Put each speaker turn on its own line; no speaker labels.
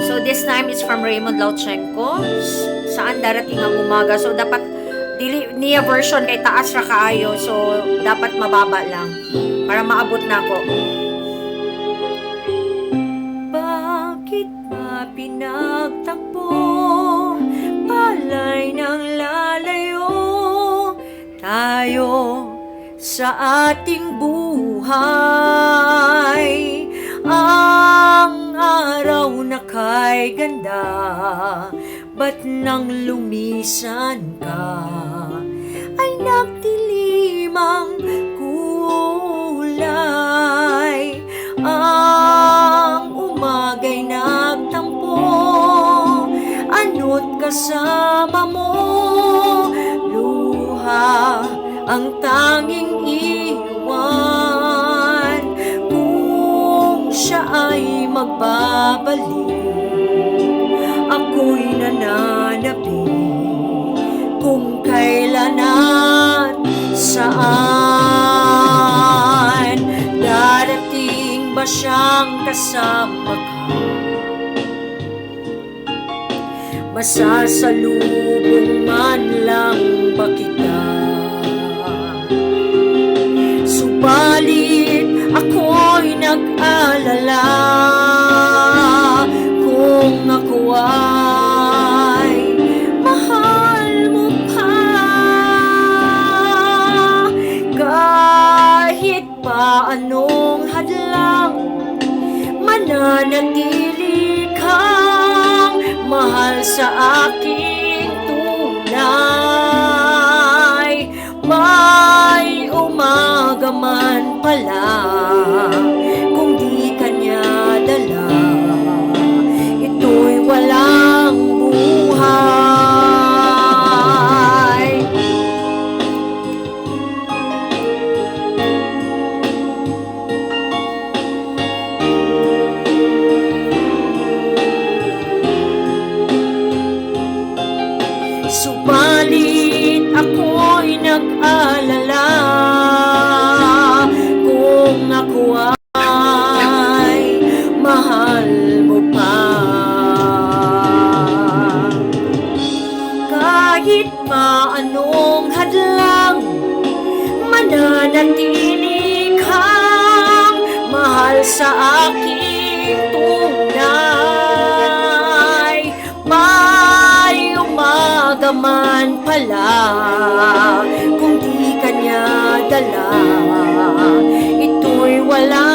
So this time is from Raymond Lauchenko. Saan darating ang umaga? So dapat dili niya version kay taas ra kaayo. So dapat mababa lang para maabot na ako. Bakit ba pinagtakbo palay ng lalayo tayo sa ating buhay? Ang araw na kay ganda, ba't nang lumisan ka ay nagdilim ang kulay? Ang umagay nagtampo, ano't kasama mo, luha ang tanging iwan. Kung siya ay magbabalik, ako'y nananapin kung kailan at saan. Darating ba siyang kasama ka? Masasalubong man lang ba kita? Subalit ako'y nag-alala kung ako ay mahal mo pa. Kahit pa anong hadlang, mananatili kang mahal sa aking tunay. May umaga man pala, kung di kanya dala, ito'y walang buhay. Subalit ako'y nag-alala kung ako ay mahal mo pa. Kahit pa anong hadlang, mananatili kang mahal sa aking tunay. May umaga man pala, kung di kanya dala, ito'y wala